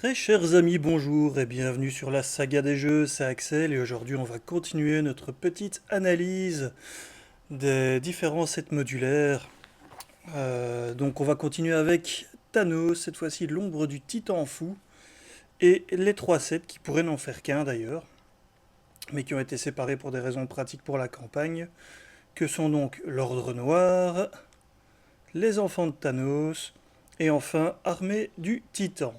Très chers amis, bonjour et bienvenue sur la saga des jeux, c'est Axel et aujourd'hui on va continuer notre petite analyse des différents sets modulaires. Donc on va continuer avec Thanos, cette fois-ci l'ombre du Titan fou, et les trois sets qui pourraient n'en faire qu'un d'ailleurs, mais qui ont été séparés pour des raisons pratiques pour la campagne, que sont donc l'Ordre Noir, les Enfants de Thanos, et enfin Armée du Titan.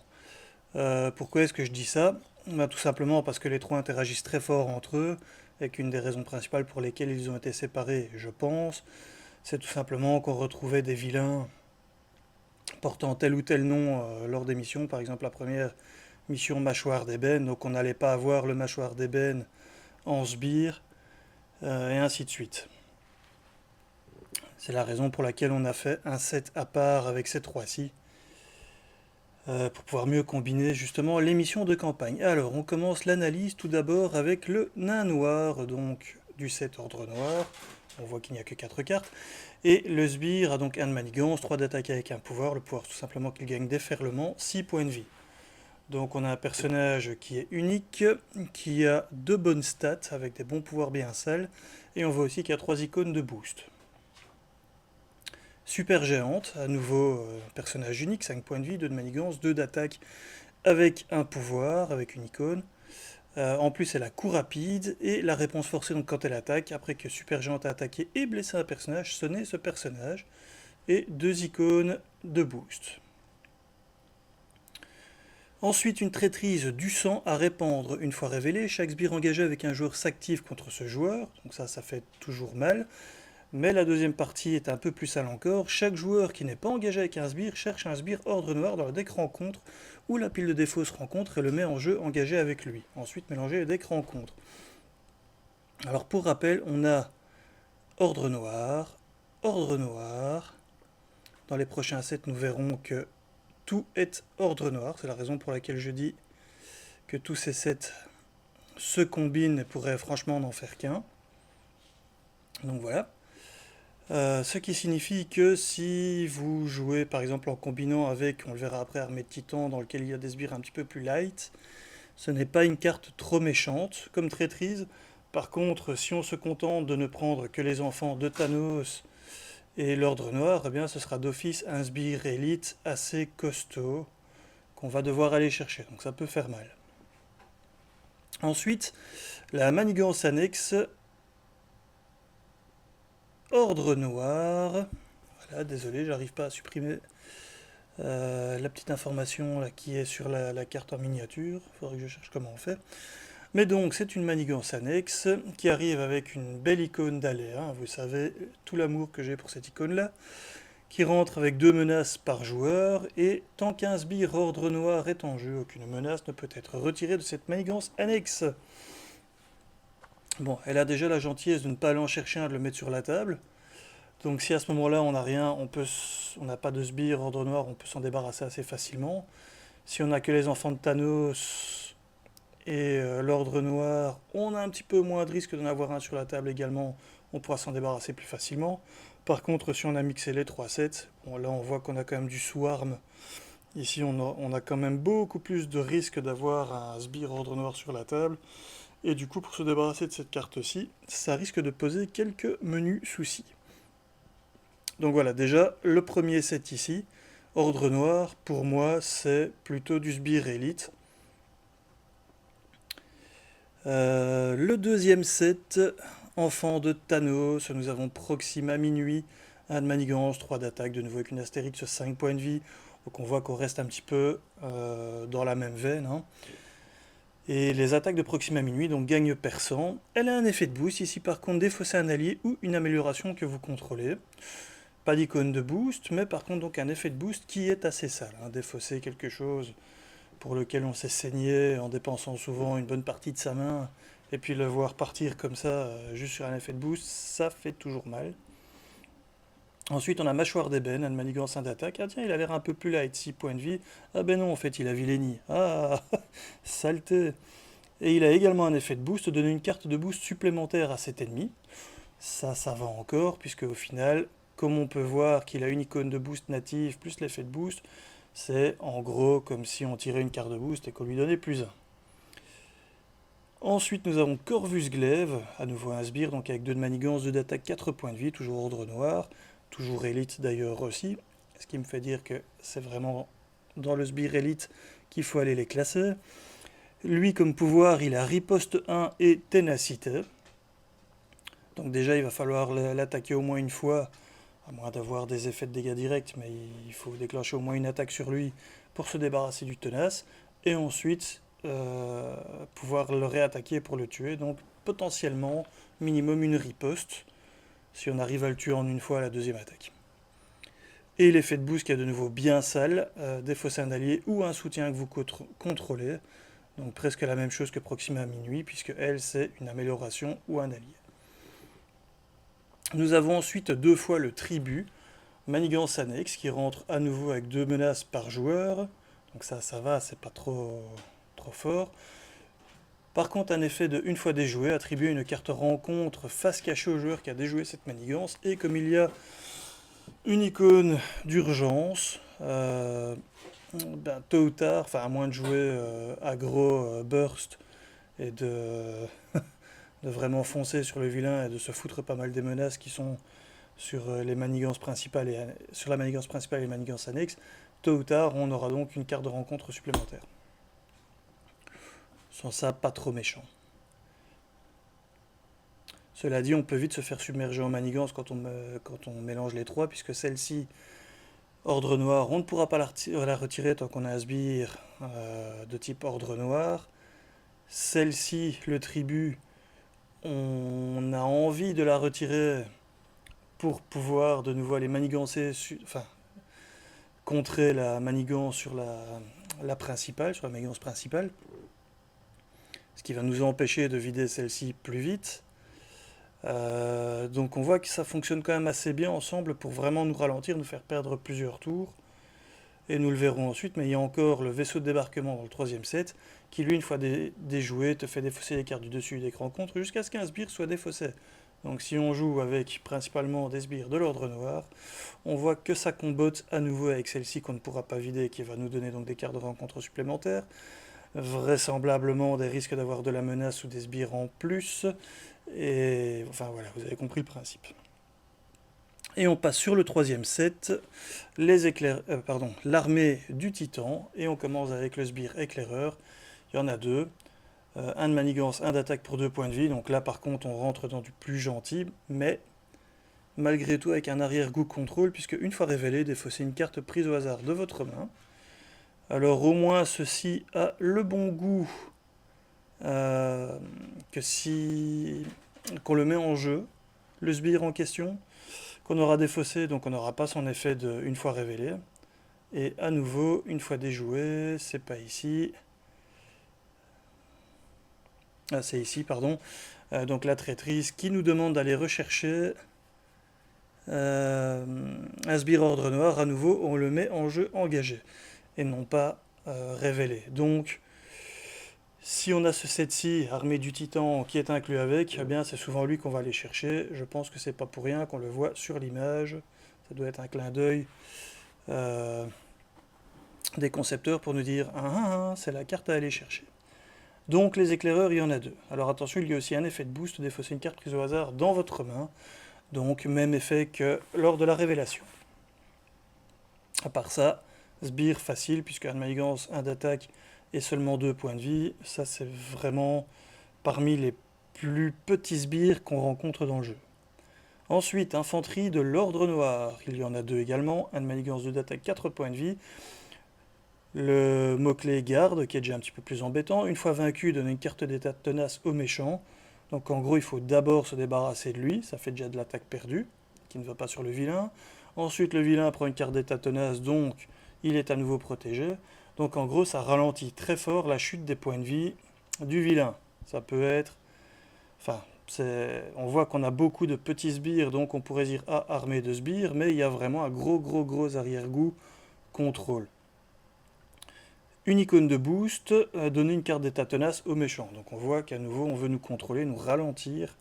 Pourquoi est-ce que je dis ça? Ben, tout simplement parce que les trois interagissent très fort entre eux, et qu'une des raisons principales pour lesquelles ils ont été séparés, je pense, c'est tout simplement qu'on retrouvait des vilains portant tel ou tel nom lors des missions. Par exemple, la première mission Mâchoire d'ébène, donc on n'allait pas avoir le Mâchoire d'ébène en sbire, et ainsi de suite. C'est la raison pour laquelle on a fait un set à part avec ces trois-ci, pour pouvoir mieux combiner justement les missions de campagne. Alors, on commence l'analyse tout d'abord avec le nain noir, donc du set ordre noir. On voit qu'il n'y a que 4 cartes. Et le sbire a donc 1 de manigance, 3 d'attaque avec un pouvoir. Le pouvoir, tout simplement qu'il gagne déferlement, 6 points de vie. Donc on a un personnage qui est unique, qui a 2 bonnes stats avec des bons pouvoirs bien sales. Et on voit aussi qu'il y a 3 icônes de boost. Super géante, à nouveau personnage unique, 5 points de vie, 2 de manigance, 2 d'attaque avec un pouvoir, avec une icône. En plus, elle a coup rapide et la réponse forcée, donc quand elle attaque, après que Super Géante a attaqué et blessé un personnage, sonnez ce personnage. Et 2 icônes de boost. Ensuite, une traîtrise du sang à répandre une fois révélée. Chaque sbire engagé avec un joueur s'active contre ce joueur, donc ça fait toujours mal. Mais la deuxième partie est un peu plus sale encore. Chaque joueur qui n'est pas engagé avec un sbire cherche un sbire ordre noir dans le deck rencontre où la pile de défauts se rencontre et le met en jeu engagé avec lui. Ensuite, mélanger les decks rencontre. Alors pour rappel, on a ordre noir, ordre noir. Dans les prochains sets, nous verrons que tout est ordre noir. C'est la raison pour laquelle je dis que tous ces sets se combinent et pourraient franchement n'en faire qu'un. Donc voilà. Ce qui signifie que si vous jouez par exemple en combinant avec, on le verra après, Armée de Titan dans lequel il y a des sbires un petit peu plus light, ce n'est pas une carte trop méchante comme traîtrise. Par contre, si on se contente de ne prendre que les enfants de Thanos et l'Ordre Noir, eh bien ce sera d'office un sbire élite assez costaud qu'on va devoir aller chercher, donc ça peut faire mal. Ensuite, la manigance annexe Ordre Noir. Voilà, désolé, j'arrive pas à supprimer la petite information là, qui est sur la carte en miniature. Il faudrait que je cherche comment on fait. Mais donc, c'est une manigance annexe qui arrive avec une belle icône d'aléa. Vous savez, tout l'amour que j'ai pour cette icône-là. Qui rentre avec 2 menaces par joueur. Et tant qu'un sbire ordre noir est en jeu, aucune menace ne peut être retirée de cette manigance annexe. Bon, elle a déjà la gentillesse de ne pas aller en chercher un, de le mettre sur la table. Donc si à ce moment-là on n'a rien, on n'a pas de sbire ordre noir, on peut s'en débarrasser assez facilement. Si on n'a que les enfants de Thanos et l'ordre noir, on a un petit peu moins de risque d'en avoir un sur la table également, on pourra s'en débarrasser plus facilement. Par contre, si on a mixé les 3 sets, bon, là on voit qu'on a quand même du swarm. Ici on a quand même beaucoup plus de risque d'avoir un sbire ordre noir sur la table. Et du coup, pour se débarrasser de cette carte-ci, ça risque de poser quelques menus soucis. Donc voilà, déjà, le premier set ici, Ordre Noir, pour moi, c'est plutôt du sbire élite. Le deuxième set, Enfant de Thanos, nous avons Proxima Minuit, 1 de manigance, 3 d'attaque, de nouveau avec une astérix, 5 points de vie. Donc on voit qu'on reste un petit peu dans la même veine. Hein. Et les attaques de Proxima Minuit, donc gagne perçant. Elle a un effet de boost, ici par contre défausser un allié ou une amélioration que vous contrôlez. Pas d'icône de boost, mais par contre donc un effet de boost qui est assez sale. Hein. Défausser quelque chose pour lequel on s'est saigné en dépensant souvent une bonne partie de sa main, et puis le voir partir comme ça, juste sur un effet de boost, ça fait toujours mal. Ensuite on a Mâchoire d'ébène, un de manigance, 1 d'attaque. Ah tiens, il a l'air un peu plus light, 6 points de vie. Ah ben non, en fait il a vilaini. Ah, saleté. Et il a également un effet de boost, donner une carte de boost supplémentaire à cet ennemi. Ça va encore, puisque au final, comme on peut voir qu'il a une icône de boost native plus l'effet de boost, C'est en gros comme si on tirait une carte de boost et qu'on lui donnait +1. Ensuite, nous avons Corvus Glaive, à nouveau un sbire, donc avec 2 de manigance, 2 d'attaque, 4 points de vie, toujours ordre noir, toujours élite d'ailleurs aussi, ce qui me fait dire que c'est vraiment dans le sbire élite qu'il faut aller les classer. Lui, comme pouvoir, il a riposte 1 et ténacité. Donc déjà, il va falloir l'attaquer au moins une fois, à moins d'avoir des effets de dégâts directs, mais il faut déclencher au moins une attaque sur lui pour se débarrasser du tenace. Et ensuite, pouvoir le réattaquer pour le tuer. Donc potentiellement, minimum une riposte, si on arrive à le tuer en une fois à la deuxième attaque. Et l'effet de boost qui est de nouveau bien sale, défausser un allié ou un soutien que vous contrôlez. Donc presque la même chose que Proxima à minuit, puisque elle, c'est une amélioration ou un allié. Nous avons ensuite 2 fois le tribut, manigance annexe, qui rentre à nouveau avec 2 menaces par joueur. Donc ça va, c'est pas trop fort. Par contre, un effet de une fois déjoué, attribuer une carte rencontre face cachée au joueur qui a déjoué cette manigance. Et comme il y a une icône d'urgence, tôt ou tard, enfin à moins de jouer aggro, burst et de vraiment foncer sur le vilain et de se foutre pas mal des menaces qui sont sur les manigances principales et sur la manigance principale et les manigances annexes, tôt ou tard, on aura donc une carte de rencontre supplémentaire. Sans ça, pas trop méchant. Cela dit, on peut vite se faire submerger en manigance quand on mélange les trois, puisque celle-ci, ordre noir, on ne pourra pas la retirer tant qu'on a un sbire de type ordre noir. Celle-ci, le tribut, on a envie de la retirer pour pouvoir de nouveau aller manigancer, enfin, contrer la manigance sur la principale, sur la manigance principale, ce qui va nous empêcher de vider celle-ci plus vite. Donc on voit que ça fonctionne quand même assez bien ensemble pour vraiment nous ralentir, nous faire perdre plusieurs tours. Et nous le verrons ensuite, mais il y a encore le vaisseau de débarquement dans le 3e set, qui lui, une fois déjoué, te fait défausser les cartes du dessus des rencontres jusqu'à ce qu'un sbire soit défaussé. Donc si on joue avec principalement des sbires de l'ordre noir, on voit que ça combote à nouveau avec celle-ci qu'on ne pourra pas vider, qui va nous donner donc des cartes de rencontre supplémentaires, vraisemblablement des risques d'avoir de la menace ou des sbires en plus, et enfin voilà, vous avez compris le principe. Et on passe sur le 3e set, l'armée du titan, et on commence avec le sbire éclaireur. Il y en a 2, un de manigance, un d'attaque pour 2 points de vie, donc là par contre on rentre dans du plus gentil, mais malgré tout avec un arrière-goût contrôle, puisque une fois révélé, défaussez une carte prise au hasard de votre main. Alors au moins ceci a le bon goût que si qu'on le met en jeu, le sbire en question, qu'on aura défaussé, donc on n'aura pas son effet de une fois révélé. Et à nouveau, une fois déjoué, c'est pas ici. Ah, c'est ici, pardon. Donc la traîtrise qui nous demande d'aller rechercher un sbire ordre noir. À nouveau, on le met en jeu engagé et non pas révélé. Donc, si on a ce set-ci, armée du titan, qui est inclus avec, eh bien c'est souvent lui qu'on va aller chercher. Je pense que c'est pas pour rien qu'on le voit sur l'image. Ça doit être un clin d'œil des concepteurs pour nous dire c'est la carte à aller chercher. Donc les éclaireurs, il y en a 2. Alors attention, il y a aussi un effet de boost, défausser une carte prise au hasard dans votre main. Donc même effet que lors de la révélation. À part ça, sbire facile, puisque un de manigance, un d'attaque et seulement 2 points de vie. Ça c'est vraiment parmi les plus petits sbires qu'on rencontre dans le jeu. Ensuite, infanterie de l'ordre noir. Il y en a 2 également. Un de manigance, 2 d'attaque, 4 points de vie. Le mot-clé garde, qui est déjà un petit peu plus embêtant. Une fois vaincu, donne une carte d'état tenace au méchant. Donc en gros, il faut d'abord se débarrasser de lui. Ça fait déjà de l'attaque perdue, qui ne va pas sur le vilain. Ensuite, le vilain prend une carte d'état tenace, donc il est à nouveau protégé. Donc en gros, ça ralentit très fort la chute des points de vie du vilain. Ça peut être... Enfin, on voit qu'on a beaucoup de petits sbires, donc on pourrait dire armée de sbires, mais il y a vraiment un gros arrière-goût contrôle. Une icône de boost, donner une carte d'état tenace au méchant. Donc on voit qu'à nouveau on veut nous contrôler, nous ralentir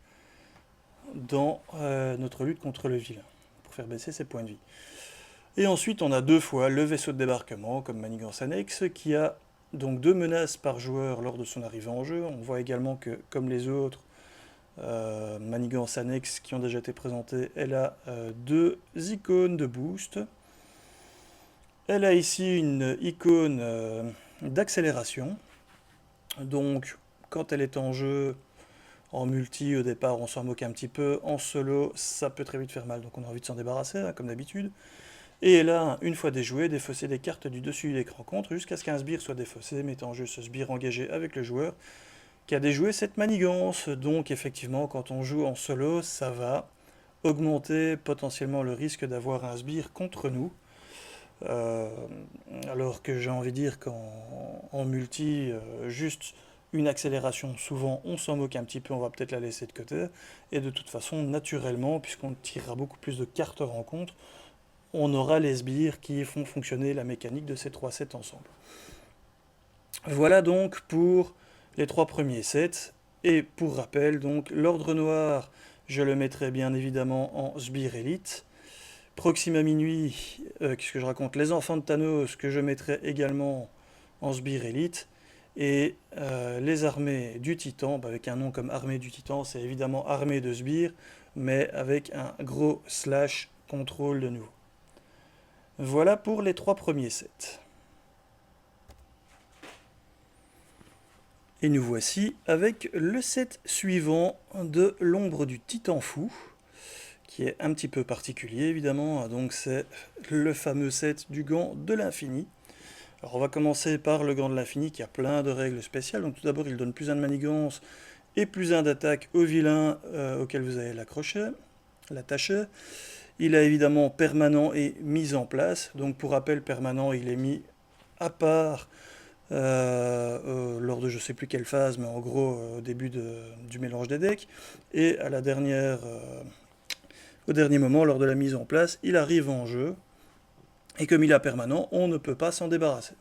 dans notre lutte contre le vilain, pour faire baisser ses points de vie. Et ensuite, on a deux fois le vaisseau de débarquement comme manigance annexe, qui a donc 2 menaces par joueur lors de son arrivée en jeu. On voit également que, comme les autres manigances annexes qui ont déjà été présentées, elle a 2 icônes de boost. Elle a ici une icône d'accélération. Donc, quand elle est en jeu, en multi, au départ, on s'en moque un petit peu. En solo, ça peut très vite faire mal, donc on a envie de s'en débarrasser, hein, comme d'habitude. Et elle a, une fois déjouée, défausser des cartes du dessus de l'écran contre, jusqu'à ce qu'un sbire soit défaussé, mettant en jeu ce sbire engagé avec le joueur qui a déjoué cette manigance. Donc effectivement, quand on joue en solo, ça va augmenter potentiellement le risque d'avoir un sbire contre nous. Euh, alors que j'ai envie de dire qu'en multi, juste une accélération, souvent on s'en moque un petit peu, on va peut-être la laisser de côté. Et de toute façon, naturellement, puisqu'on tirera beaucoup plus de cartes rencontre, on aura les sbires qui font fonctionner la mécanique de ces 3 sets ensemble. Voilà donc pour les 3 premiers sets. Et pour rappel, donc l'ordre noir, je le mettrai bien évidemment en sbire élite. Proxima Minuit, qu'est-ce que je raconte? Les enfants de Thanos, que je mettrai également en sbire élite. Et les armées du Titan, avec un nom comme armée du Titan, c'est évidemment armée de sbires, mais avec un gros slash contrôle de nouveau. Voilà pour les 3 premiers sets. Et nous voici avec le set suivant de l'ombre du Titan Fou, qui est un petit peu particulier évidemment. Donc c'est le fameux set du gant de l'infini. Alors on va commencer par le gant de l'infini qui a plein de règles spéciales. Donc tout d'abord il donne plus 1 de manigance et plus 1 d'attaque au vilain auquel vous allez l'attacher. Il a évidemment permanent et mise en place. Donc pour rappel, permanent il est mis à part lors de je sais plus quelle phase, mais en gros au début du mélange des decks. Et à la au dernier moment, lors de la mise en place, il arrive en jeu. Et comme il est permanent, on ne peut pas s'en débarrasser.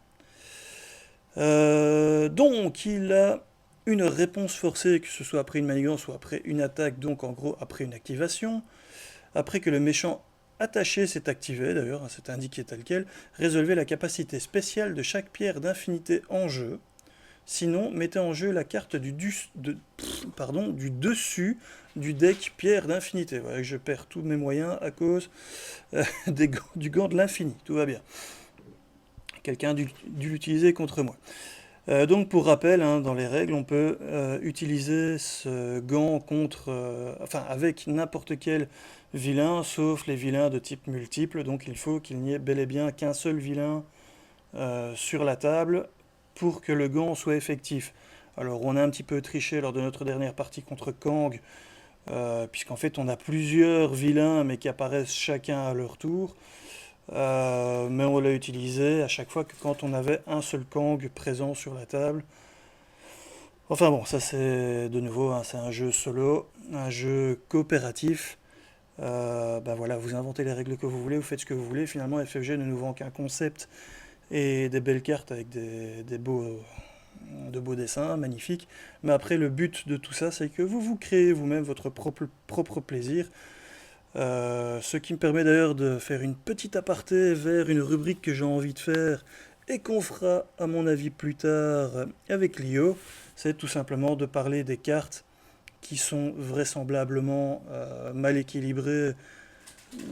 Donc il a une réponse forcée, que ce soit après une manigance ou après une attaque, donc en gros après une activation. Après que le méchant attaché s'est activé, d'ailleurs, c'est indiqué tel quel, résolvez la capacité spéciale de chaque pierre d'infinité en jeu. Sinon, mettez en jeu la carte du dessus du deck pierre d'infinité. Voilà, je perds tous mes moyens à cause du gant de l'infini. Tout va bien. Quelqu'un a dû l'utiliser contre moi. Donc pour rappel, hein, dans les règles, on peut utiliser ce gant avec n'importe quel vilain, sauf les vilains de type multiple. Donc il faut qu'il n'y ait bel et bien qu'un seul vilain sur la table pour que le gant soit effectif. Alors on a un petit peu triché lors de notre dernière partie contre Kang, puisqu'en fait on a plusieurs vilains mais qui apparaissent chacun à leur tour. Mais on l'a utilisé à chaque fois que quand on avait un seul Kang présent sur la table. Enfin bon, ça c'est de nouveau, hein, c'est un jeu solo, un jeu coopératif. Voilà, vous inventez les règles que vous voulez, vous faites ce que vous voulez. Finalement, FFG ne nous vend qu'un concept et des belles cartes avec de beaux dessins, magnifiques. Mais après, le but de tout ça, c'est que vous créez vous-même votre propre plaisir. Ce qui me permet d'ailleurs de faire une petite aparté vers une rubrique que j'ai envie de faire et qu'on fera à mon avis plus tard avec Lio. C'est tout simplement de parler des cartes qui sont vraisemblablement mal équilibrées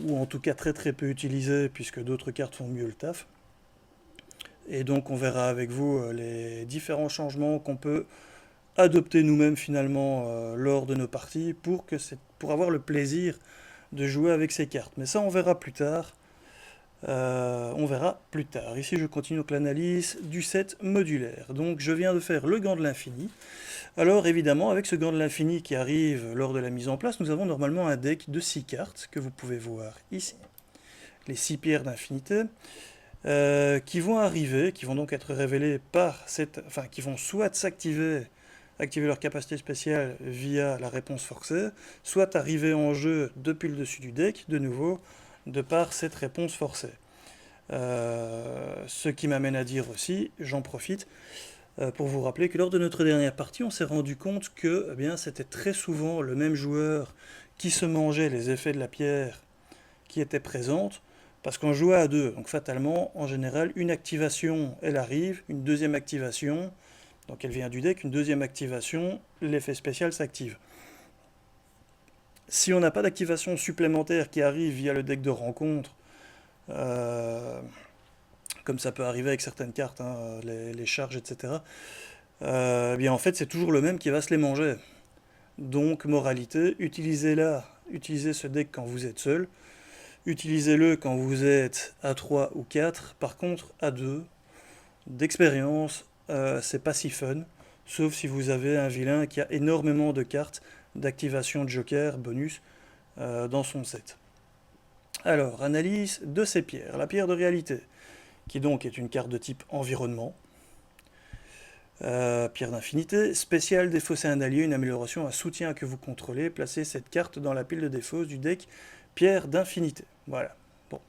ou en tout cas très très peu utilisées puisque d'autres cartes font mieux le taf. Et donc on verra avec vous les différents changements qu'on peut adopter nous-mêmes finalement lors de nos parties pour avoir le plaisir de jouer avec ces cartes. Mais ça, on verra plus tard. Ici, je continue donc l'analyse du set modulaire. Donc, je viens de faire le gant de l'infini. Alors, évidemment, avec ce gant de l'infini qui arrive lors de la mise en place, nous avons normalement un deck de 6 cartes que vous pouvez voir ici. Les 6 pierres d'infinité qui vont arriver, qui vont donc être révélées qui vont soit activer leur capacité spéciale via la réponse forcée, soit arriver en jeu depuis le dessus du deck, de nouveau, de par cette réponse forcée. Ce qui m'amène à dire aussi, j'en profite, pour vous rappeler que lors de notre dernière partie, on s'est rendu compte que c'était très souvent le même joueur qui se mangeait les effets de la pierre qui était présente. Parce qu'on joue à deux, donc fatalement, en général, une activation, elle arrive, une deuxième activation, donc elle vient du deck, une deuxième activation, l'effet spécial s'active. Si on n'a pas d'activation supplémentaire qui arrive via le deck de rencontre, euh, comme ça peut arriver avec certaines cartes, hein, les charges, etc., eh bien en fait c'est toujours le même qui va se les manger. Donc moralité, utilisez ce deck quand vous êtes seul, utilisez-le quand vous êtes à 3 ou 4. Par contre à 2, d'expérience, c'est pas si fun, sauf si vous avez un vilain qui a énormément de cartes d'activation de joker, bonus, dans son set. Alors, analyse de ces pierres. La pierre de réalité, qui donc est une carte de type environnement. Pierre d'infinité, spécial, défausser un allié, une amélioration, un soutien que vous contrôlez. Placez cette carte dans la pile de défausse du deck pierre d'infinité. Voilà. Bon.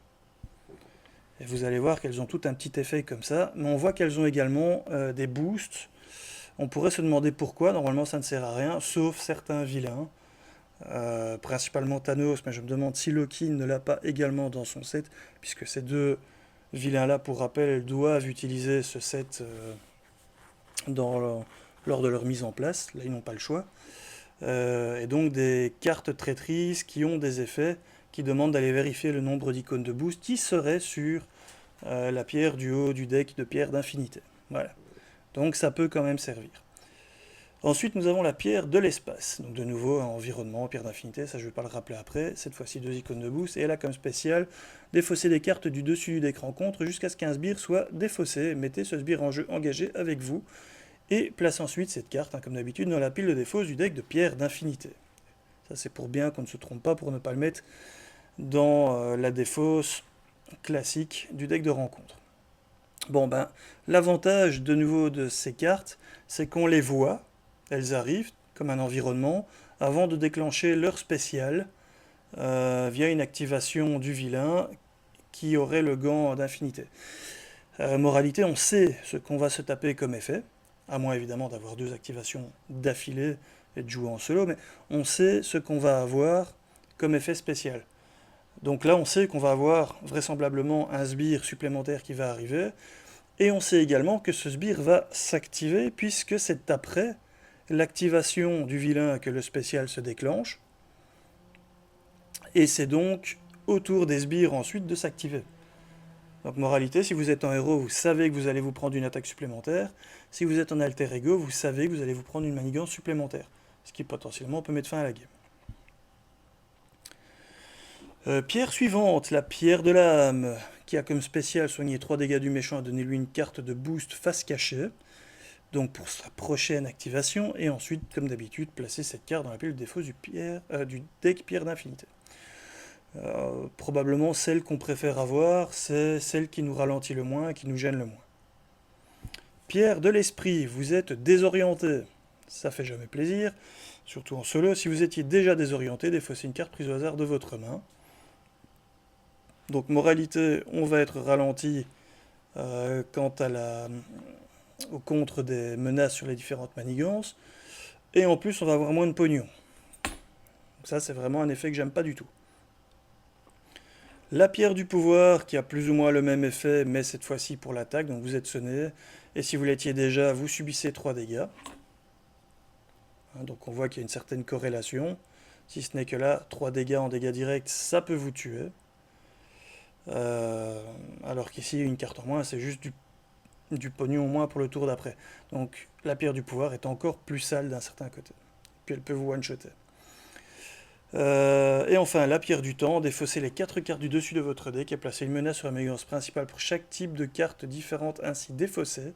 Et vous allez voir qu'elles ont tout un petit effet comme ça, mais on voit qu'elles ont également des boosts. On pourrait se demander pourquoi, normalement ça ne sert à rien, sauf certains vilains. Principalement Thanos, mais je me demande si Loki ne l'a pas également dans son set, puisque ces deux vilains-là, pour rappel, doivent utiliser ce set lors de leur mise en place. Là, ils n'ont pas le choix. Et donc des cartes traîtrises qui ont des effets qui demandent d'aller vérifier le nombre d'icônes de boost qui seraient sur la pierre du haut du deck de pierre d'infinité. Voilà. Donc ça peut quand même servir. Ensuite, nous avons la pierre de l'espace. Donc de nouveau, un environnement, pierre d'infinité, ça je ne vais pas le rappeler après. Cette fois-ci, 2 icônes de boost. Et elle a comme spécial, défausser des cartes du dessus du deck rencontre jusqu'à ce qu'un sbire soit défaussé. Mettez ce sbire en jeu engagé avec vous. Et placez ensuite cette carte, comme d'habitude, dans la pile de défausse du deck de pierre d'infinité. Ça c'est pour bien qu'on ne se trompe pas, pour ne pas le mettre dans la défausse classique du deck de rencontre. Bon ben, l'avantage de nouveau de ces cartes, c'est qu'on les voit. Elles arrivent comme un environnement avant de déclencher leur spécial via une activation du vilain qui aurait le gant d'infinité. Moralité, on sait ce qu'on va se taper comme effet, à moins évidemment d'avoir 2 activations d'affilée et de jouer en solo, mais on sait ce qu'on va avoir comme effet spécial. Donc là, on sait qu'on va avoir vraisemblablement un sbire supplémentaire qui va arriver, et on sait également que ce sbire va s'activer puisque c'est après l'activation du vilain que le spécial se déclenche, et c'est donc au tour des sbires ensuite de s'activer. Donc moralité, si vous êtes en héros, vous savez que vous allez vous prendre une attaque supplémentaire. Si vous êtes en alter ego, vous savez que vous allez vous prendre une manigance supplémentaire, ce qui potentiellement peut mettre fin à la game. Pierre suivante, la pierre de l'âme, qui a comme spécial soigner 3 dégâts du méchant et donner lui une carte de boost face cachée. Donc pour sa prochaine activation, et ensuite, comme d'habitude, placer cette carte dans la pile de défauts du deck pierre d'infinité. Probablement celle qu'on préfère avoir, c'est celle qui nous ralentit le moins, qui nous gêne le moins. Pierre de l'esprit, vous êtes désorienté, ça fait jamais plaisir, surtout en solo. Si vous étiez déjà désorienté, défaussez une carte prise au hasard de votre main. Donc moralité, on va être ralenti quant au contre des menaces sur les différentes manigances, et en plus on va avoir moins de pognon. Donc ça c'est vraiment un effet que j'aime pas du tout. La pierre du pouvoir qui a plus ou moins le même effet, mais cette fois-ci pour l'attaque, donc vous êtes sonné, et si vous l'étiez déjà, vous subissez 3 dégâts. Donc on voit qu'il y a une certaine corrélation, si ce n'est que là, 3 dégâts en dégâts directs, ça peut vous tuer. Alors qu'ici, une carte en moins, c'est juste du pognon en moins pour le tour d'après. Donc la pierre du pouvoir est encore plus sale d'un certain côté. Puis elle peut vous one-shotter. Et enfin, la pierre du temps, défaussez les 4 cartes du dessus de votre deck et placez une menace sur la manigance principale pour chaque type de carte différente ainsi défaussée.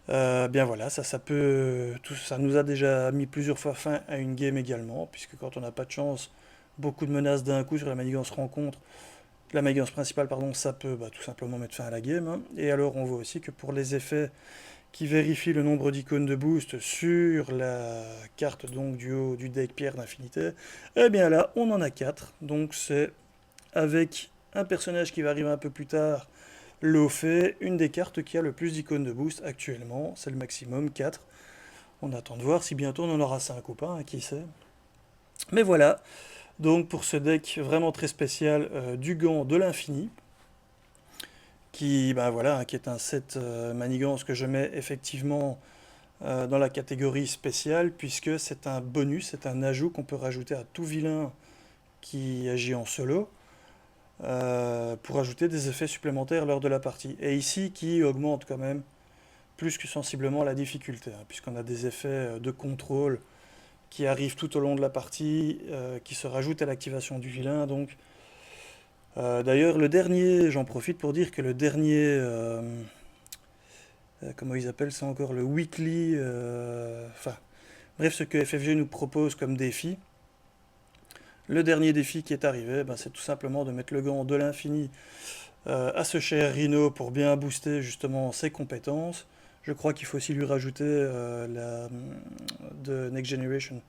Bien voilà, ça nous a déjà mis plusieurs fois fin à une game également, puisque quand on n'a pas de chance, beaucoup de menaces d'un coup sur la manigance rencontre, la manigance principale, pardon, ça peut tout simplement mettre fin à la game. Hein. Et alors on voit aussi que pour les effets qui vérifient le nombre d'icônes de boost sur la carte donc du haut du deck pierre d'infinité, eh bien là on en a 4, donc c'est avec un personnage qui va arriver un peu plus tard, l'Ophet, une des cartes qui a le plus d'icônes de boost actuellement, c'est le maximum 4. On attend de voir si bientôt on en aura 5 ou pas, hein, qui sait. Mais voilà, Donc pour ce deck vraiment très spécial du gant de l'infini, qui, ben voilà, qui est un set manigance que je mets effectivement dans la catégorie spéciale, puisque c'est un bonus, c'est un ajout qu'on peut rajouter à tout vilain qui agit en solo, pour ajouter des effets supplémentaires lors de la partie. Et ici, qui augmente quand même plus que sensiblement la difficulté, hein, puisqu'on a des effets de contrôle qui arrivent tout au long de la partie, qui se rajoutent à l'activation du vilain. Donc, d'ailleurs, le dernier, j'en profite pour dire que le dernier, comment ils appellent ça encore, le weekly, enfin, bref, ce que FFG nous propose comme défi. Le dernier défi qui est arrivé, ben, c'est tout simplement de mettre le gant de l'infini à ce cher Rhino pour bien booster justement ses compétences. Je crois qu'il faut aussi lui rajouter de Next Generation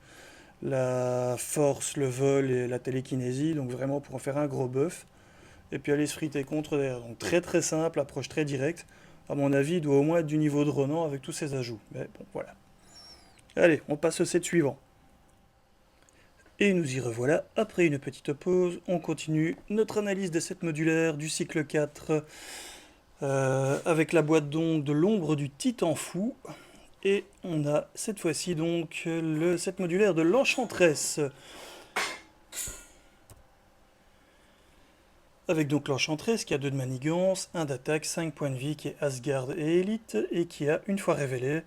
la force, le vol et la télékinésie, donc vraiment pour en faire un gros buff. Et puis aller se friter contre derrière. Donc très très simple, approche très directe. À mon avis, il doit au moins être du niveau de Ronan avec tous ses ajouts. Mais bon, voilà. Allez, on passe au set suivant. Et nous y revoilà, après une petite pause, on continue notre analyse des sets modulaires du cycle 4 avec la boîte donc de l'ombre du Titan Fou. Et on a cette fois-ci donc le set modulaire de l'Enchantress. Avec donc l'Enchantress qui a 2 de manigance, 1 d'attaque, 5 points de vie, qui est Asgard et Élite, et qui a, une fois révélé,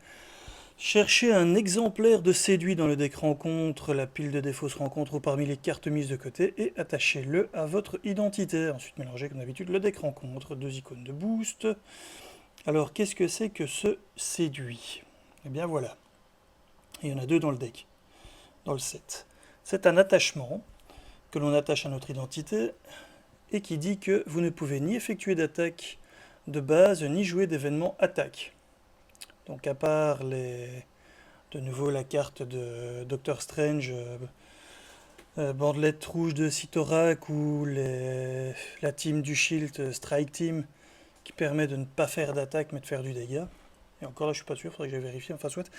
cherchez un exemplaire de séduit dans le deck rencontre, la pile de défauts se rencontre parmi les cartes mises de côté, et attachez-le à votre identité. Ensuite mélangez comme d'habitude le deck rencontre, 2 icônes de boost. Alors qu'est-ce que c'est que ce séduit? Eh bien voilà, il y en a 2 dans le deck, dans le set. C'est un attachement que l'on attache à notre identité, et qui dit que vous ne pouvez ni effectuer d'attaque de base, ni jouer d'événements attaque. Donc à part de nouveau la carte de Doctor Strange, bandelette rouge de Sitorak, ou la team du Shield, Strike Team, qui permet de ne pas faire d'attaque mais de faire du dégât. Et encore là je suis pas sûr, faudrait que j'aille vérifier, enfin soit.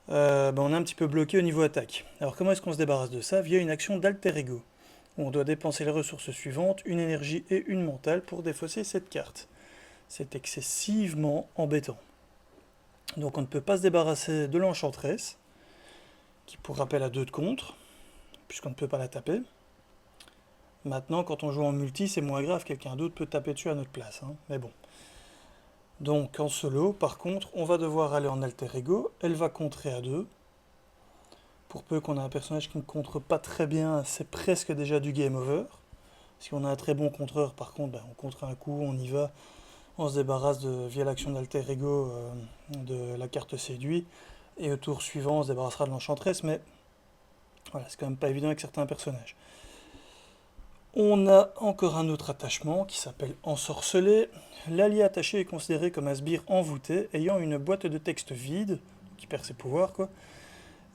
On est un petit peu bloqué au niveau attaque. Alors comment est-ce qu'on se débarrasse de ça? Via une action d'alter ego. On doit dépenser les ressources suivantes, une énergie et une mentale, pour défausser cette carte. C'est excessivement embêtant. Donc on ne peut pas se débarrasser de l'Enchantress, qui pour rappel a 2 de contre, puisqu'on ne peut pas la taper. Maintenant, quand on joue en multi, c'est moins grave, quelqu'un d'autre peut taper dessus à notre place, hein. Mais bon. Donc en solo, par contre, on va devoir aller en alter ego, elle va contrer à 2. Pour peu qu'on a un personnage qui ne contre pas très bien, c'est presque déjà du game over. Si on a un très bon contreur, par contre, on contre un coup, on y va, on se débarrasse via l'action d'alter ego de la carte séduit, et au tour suivant, on se débarrassera de l'Enchantress, mais voilà, c'est quand même pas évident avec certains personnages. On a encore un autre attachement qui s'appelle Ensorcelé. L'allié attaché est considéré comme un sbire envoûté, ayant une boîte de texte vide, qui perd ses pouvoirs, quoi.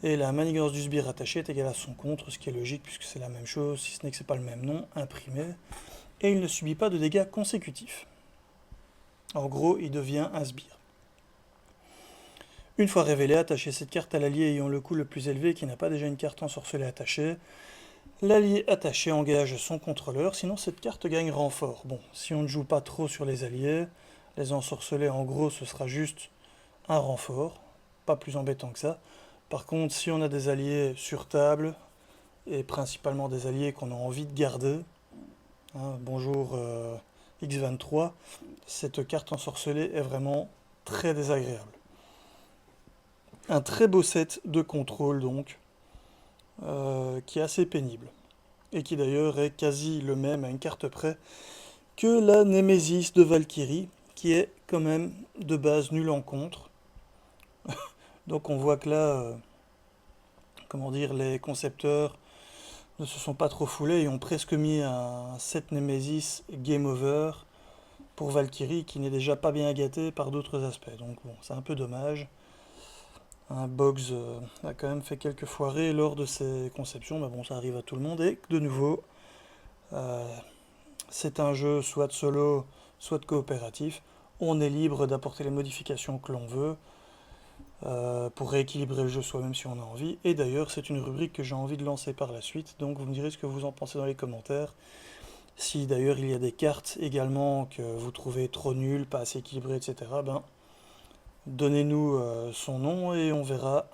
Et la manigance du sbire attaché est égale à son contre, ce qui est logique puisque c'est la même chose, si ce n'est que c'est pas le même nom, imprimé. Et il ne subit pas de dégâts consécutifs. En gros, il devient un sbire. Une fois révélé, attachez cette carte à l'allié ayant le coût le plus élevé qui n'a pas déjà une carte ensorcelée attachée. L'allié attaché engage son contrôleur, sinon cette carte gagne renfort. Bon, si on ne joue pas trop sur les alliés, les ensorcelés en gros ce sera juste un renfort, pas plus embêtant que ça. Par contre, si on a des alliés sur table, et principalement des alliés qu'on a envie de garder, hein, bonjour X23, cette carte ensorcelée est vraiment très désagréable. Un très beau set de contrôle donc, qui est assez pénible, et qui d'ailleurs est quasi le même à une carte près que la Némésis de Valkyrie, qui est quand même de base nulle en contre. Donc on voit que là, comment dire, les concepteurs ne se sont pas trop foulés et ont presque mis un set Nemesis Game Over pour Valkyrie qui n'est déjà pas bien gâté par d'autres aspects. Donc bon, c'est un peu dommage. Un Boggs a quand même fait quelques foirées lors de ses conceptions, mais bon, ça arrive à tout le monde. Et de nouveau, c'est un jeu soit de solo, soit de coopératif. On est libre d'apporter les modifications que l'on veut. pour rééquilibrer le jeu soi-même si on a envie. Et d'ailleurs, c'est une rubrique que j'ai envie de lancer par la suite, donc vous me direz ce que vous en pensez dans les commentaires. Si d'ailleurs il y a des cartes également que vous trouvez trop nulles, pas assez équilibrées, etc., ben, donnez-nous son nom et on verra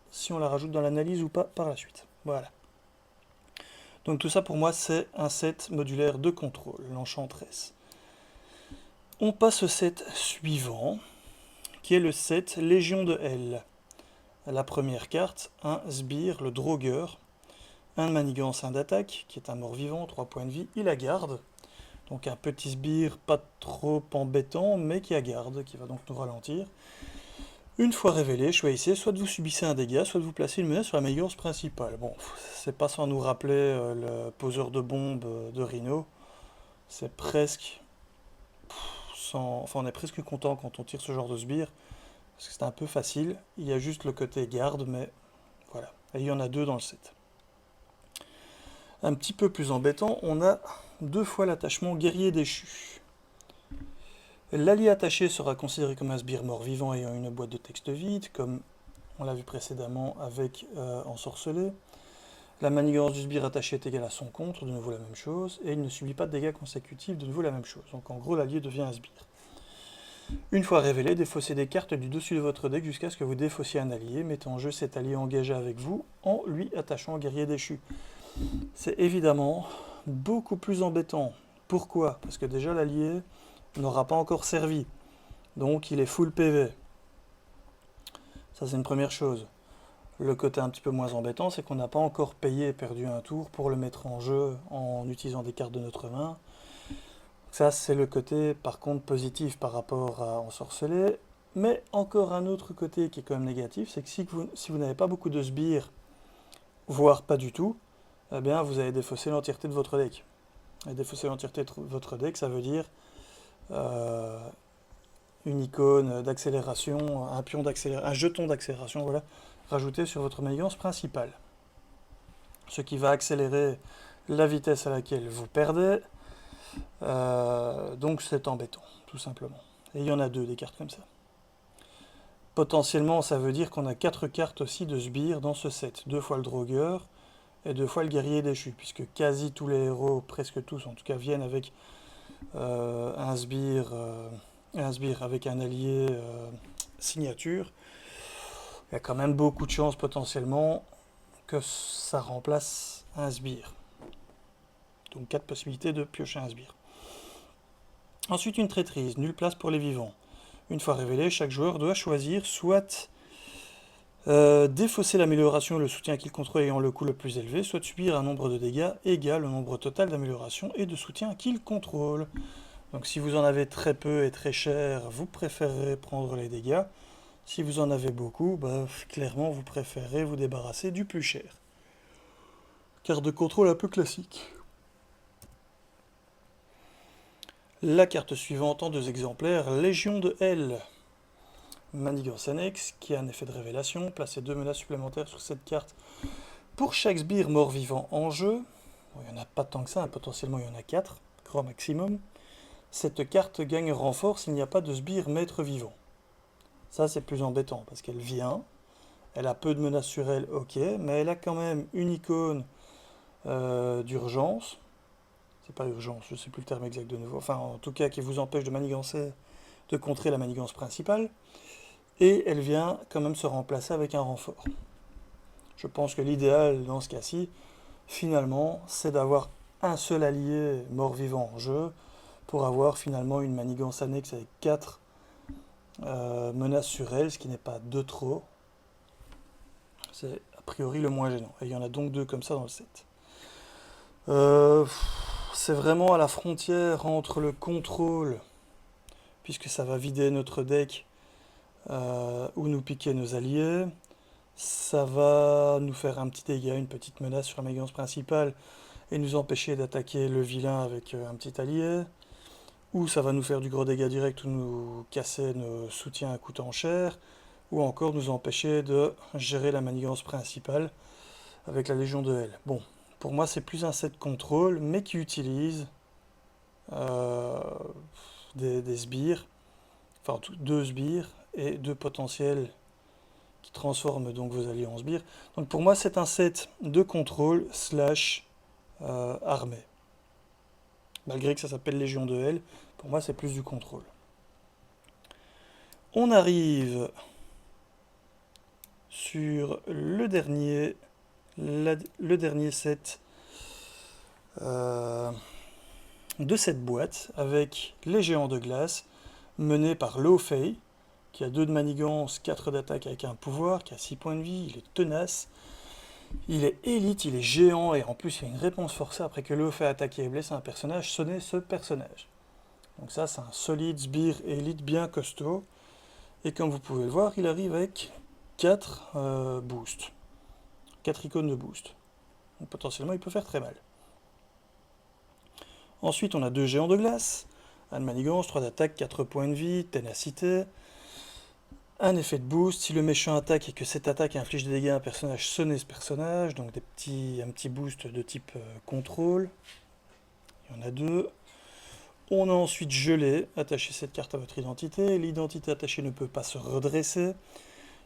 si on la rajoute dans l'analyse ou pas par la suite. Voilà. Donc tout ça pour moi c'est un set modulaire de contrôle, l'Enchantress. On passe au set suivant, qui est le set Légion de L. La première carte, un sbire, le drogueur, un de manigance, un d'attaque, qui est un mort-vivant, 3 points de vie, il a garde. Donc un petit sbire pas trop embêtant, mais qui a garde, qui va donc nous ralentir. Une fois révélé, choisissez, soit vous subissez un dégât, soit vous placez une menace sur la manigance principale. Bon, c'est pas sans nous rappeler le poseur de bombes de Rhino. C'est presque sans... Enfin, on est presque content quand on tire ce genre de sbire, parce que c'est un peu facile. Il y a juste le côté garde, mais voilà. Et il y en a deux dans le set. Un petit peu plus embêtant, on a 2 fois l'attachement guerrier déchu. L'allié attaché sera considéré comme un sbire mort-vivant ayant une boîte de texte vide, comme on l'a vu précédemment avec Ensorcelé. La manigance du sbire attaché est égale à son contre, de nouveau la même chose, et il ne subit pas de dégâts consécutifs, de nouveau la même chose. Donc en gros, l'allié devient un sbire. Une fois révélé, défaussez des cartes du dessus de votre deck jusqu'à ce que vous défaussiez un allié, mettez en jeu cet allié engagé avec vous en lui attachant guerrier déchu. C'est évidemment beaucoup plus embêtant. Pourquoi? Parce que déjà l'allié n'aura pas encore servi, donc il est full PV. Ça c'est une première chose. Le côté un petit peu moins embêtant, c'est qu'on n'a pas encore payé et perdu un tour pour le mettre en jeu en utilisant des cartes de notre main. Ça c'est le côté par contre positif par rapport à Ensorceler. Mais encore un autre côté qui est quand même négatif, c'est que si vous n'avez pas beaucoup de sbires, voire pas du tout, eh bien vous allez défausser l'entièreté de votre deck. Et défausser l'entièreté de votre deck, ça veut dire une icône d'accélération, un pion d'accélération, un jeton d'accélération, voilà, rajouté sur votre manigance principale. Ce qui va accélérer la vitesse à laquelle vous perdez. Donc c'est embêtant, tout simplement. Et il y en a deux des cartes comme ça. Potentiellement, ça veut dire qu'on a 4 cartes aussi de sbires dans ce set. 2 fois le drogueur et 2 fois le guerrier déchu, puisque quasi tous les héros, presque tous en tout cas, viennent avec un sbire avec un allié signature. Il y a quand même beaucoup de chances potentiellement que ça remplace un sbire. Donc 4 possibilités de piocher un sbire. Ensuite, une traîtrise, nulle place pour les vivants. Une fois révélé, chaque joueur doit choisir soit défausser l'amélioration et le soutien qu'il contrôle ayant le coût le plus élevé, soit subir un nombre de dégâts égal au nombre total d'amélioration et de soutien qu'il contrôle. Donc si vous en avez très peu et très cher, vous préférerez prendre les dégâts. Si vous en avez beaucoup, bah, clairement vous préférez vous débarrasser du plus cher. Carte de contrôle un peu classique. La carte suivante en 2 exemplaires, Légion de L. Manigance annexe, qui a un effet de révélation. Placez 2 menaces supplémentaires sur cette carte pour chaque sbire mort-vivant en jeu. Bon, il n'y en a pas tant que ça, hein, potentiellement il y en a 4, grand maximum. Cette carte gagne renfort s'il n'y a pas de sbire maître vivant. Ça c'est plus embêtant, parce qu'elle vient, elle a peu de menaces sur elle, ok, mais elle a quand même une icône d'urgence. C'est pas urgence, je sais plus le terme exact de nouveau. Enfin, en tout cas, qui vous empêche de manigancer, de contrer la manigance principale. Et elle vient quand même se remplacer avec un renfort. Je pense que l'idéal dans ce cas-ci, finalement, c'est d'avoir un seul allié mort-vivant en jeu pour avoir finalement une manigance annexe avec 4 menaces sur elle, ce qui n'est pas de trop. C'est a priori le moins gênant. Et il y en a donc 2 comme ça dans le set. C'est vraiment à la frontière entre le contrôle, puisque ça va vider notre deck ou nous piquer nos alliés. Ça va nous faire un petit dégât, une petite menace sur la manigance principale et nous empêcher d'attaquer le vilain avec un petit allié. Ou ça va nous faire du gros dégât direct ou nous casser nos soutiens coûtant cher. Ou encore nous empêcher de gérer la manigance principale avec la Légion de L. Bon, pour moi c'est plus un set contrôle, mais qui utilise des sbires, enfin 2 sbires et 2 potentiels qui transforme donc vos alliés en sbires. Donc pour moi, c'est un set de contrôle slash armée. Malgré que ça s'appelle Légion de Hell, pour moi c'est plus du contrôle. On arrive sur le dernier set de cette boîte avec les géants de glace mené par Lo Fei, qui a 2 de manigance, 4 d'attaque avec un pouvoir, qui a 6 points de vie, il est tenace, il est élite, il est géant, et en plus il y a une réponse forcée après que Lo Fei a attaqué et blessé un personnage, sonnez ce personnage. Donc ça c'est un solide sbire élite bien costaud, et comme vous pouvez le voir, il arrive avec 4 boosts, 4 icônes de boost. Donc potentiellement il peut faire très mal. Ensuite on a 2 géants de glace, un de manigance, 3 d'attaque, 4 points de vie, ténacité, un effet de boost. Si le méchant attaque et que cette attaque inflige des dégâts à un personnage, sonnez ce personnage, donc un petit boost de type contrôle. Il y en a 2. On a ensuite gelé, attachez cette carte à votre identité. L'identité attachée ne peut pas se redresser.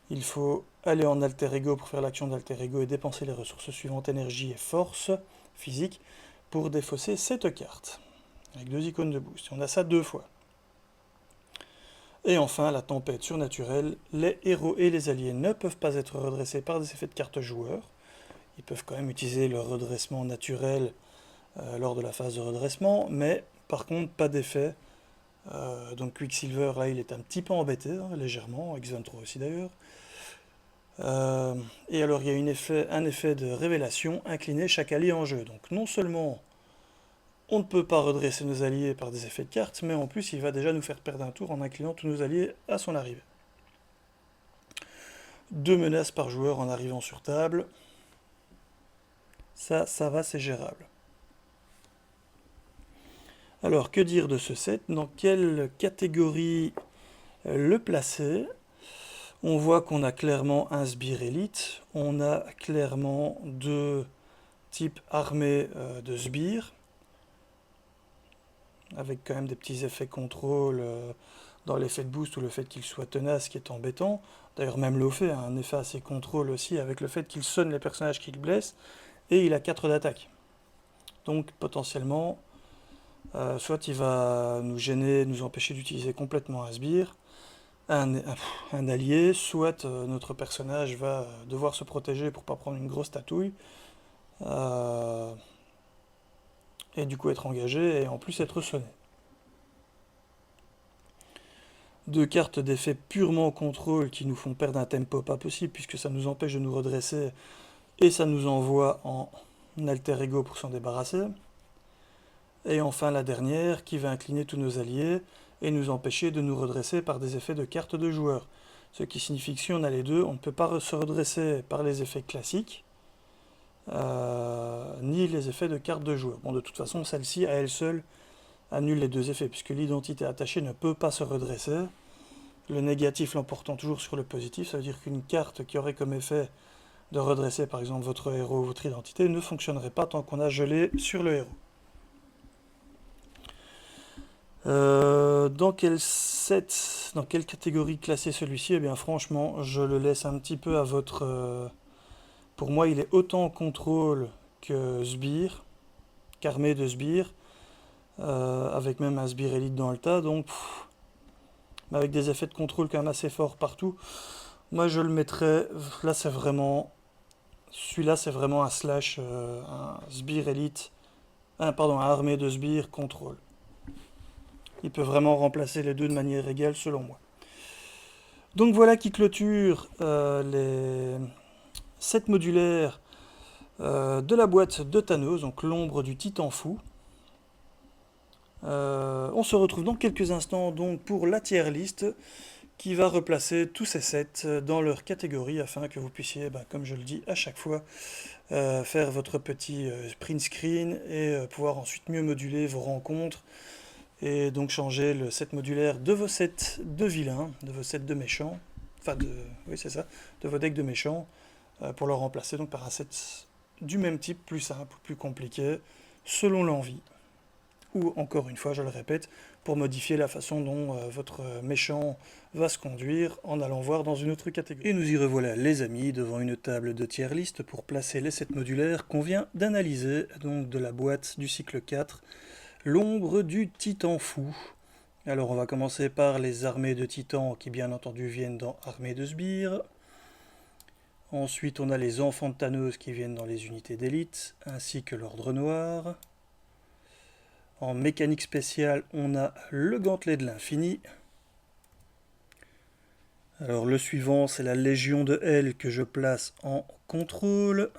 Il faut aller en alter ego pour faire l'action d'alter ego et dépenser les ressources suivantes, énergie et force physique, pour défausser cette carte. Avec 2 icônes de boost. On a ça 2 fois. Et enfin, la tempête surnaturelle. Les héros et les alliés ne peuvent pas être redressés par des effets de carte joueurs. Ils peuvent quand même utiliser leur redressement naturel lors de la phase de redressement, mais par contre, pas d'effet. Donc Quicksilver, là, il est un petit peu embêté, hein, légèrement, X23 aussi d'ailleurs. Et alors, il y a un effet de révélation, incliner chaque allié en jeu. Donc non seulement on ne peut pas redresser nos alliés par des effets de cartes, mais en plus il va déjà nous faire perdre un tour en inclinant tous nos alliés à son arrivée. 2 menaces par joueur en arrivant sur table. Ça va, c'est gérable. Alors, que dire de ce set? Dans quelle catégorie le placer? On voit qu'on a clairement un sbire élite. On a clairement 2 types armés de sbires, avec quand même des petits effets contrôle dans l'effet de boost ou le fait qu'il soit tenace qui est embêtant. D'ailleurs même Lo Fei a un effet assez contrôle aussi avec le fait qu'il sonne les personnages qu'il blesse et il a 4 d'attaque. Donc potentiellement, soit il va nous gêner, nous empêcher d'utiliser complètement un sbire, un allié, soit notre personnage va devoir se protéger pour pas prendre une grosse tatouille. Et du coup être engagé et en plus être sonné. 2 cartes d'effet purement contrôle qui nous font perdre un tempo pas possible puisque ça nous empêche de nous redresser et ça nous envoie en alter ego pour s'en débarrasser. Et enfin la dernière qui va incliner tous nos alliés et nous empêcher de nous redresser par des effets de cartes de joueurs. Ce qui signifie que si on a les deux, on ne peut pas se redresser par les effets classiques, ni les effets de cartes de joueurs. Bon, de toute façon, celle-ci, à elle seule, annule les 2 effets, puisque l'identité attachée ne peut pas se redresser. Le négatif l'emportant toujours sur le positif, ça veut dire qu'une carte qui aurait comme effet de redresser, par exemple, votre héros ou votre identité, ne fonctionnerait pas tant qu'on a gelé sur le héros. Dans quelle catégorie classer celui-ci? Eh bien franchement, je le laisse un petit peu à votre... pour moi, il est autant contrôle que sbire, qu'armée de sbire, avec même un sbire élite dans le tas, donc avec des effets de contrôle quand même assez forts partout. Moi je le mettrais, là c'est vraiment, celui-là c'est vraiment un slash, un sbire élite, pardon, un armée de sbire contrôle. Il peut vraiment remplacer les deux de manière égale selon moi. Donc voilà qui clôture les 7 modulaires de la boîte de Thanos, donc l'ombre du Titan fou. On se retrouve dans quelques instants donc pour la tier list qui va replacer tous ces sets dans leur catégorie afin que vous puissiez, comme je le dis à chaque fois, faire votre petit print screen et pouvoir ensuite mieux moduler vos rencontres et donc changer le set modulaire de vos sets de vilains, de vos sets de méchants, oui c'est ça, de vos decks de méchants, pour le remplacer donc par un set du même type, plus simple, plus compliqué, selon l'envie. ou encore une fois, je le répète, pour modifier la façon dont votre méchant va se conduire en allant voir dans une autre catégorie. Et nous y revoilà les amis devant une table de tier list pour placer les sets modulaires qu'on vient d'analyser, donc de la boîte du cycle 4, l'ombre du titan fou. Alors on va commencer par les armées de titans qui bien entendu viennent dans armée de sbires. Ensuite on a les enfants de Thanos qui viennent dans les unités d'élite, ainsi que l'ordre noir. En mécanique spéciale on a le gantelet de l'infini. Alors le suivant c'est la Légion de Hell que je place en contrôle.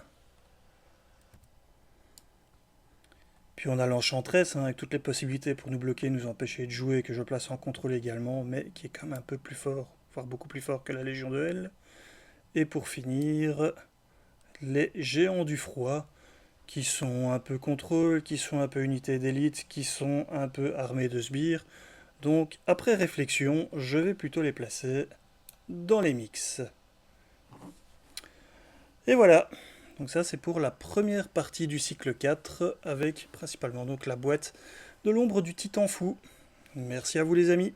Puis on a l'Enchantress, avec toutes les possibilités pour nous bloquer, nous empêcher de jouer, que je place en contrôle également, mais qui est quand même un peu plus fort, voire beaucoup plus fort que la Légion de Hell. Et pour finir, les Géants du Froid, qui sont un peu contrôle, qui sont un peu unité d'élite, qui sont un peu armée de sbires. Donc après réflexion, je vais plutôt les placer dans les mix. Et voilà. Donc ça c'est pour la première partie du cycle 4 avec principalement donc la boîte de l'ombre du titan fou. Merci à vous les amis.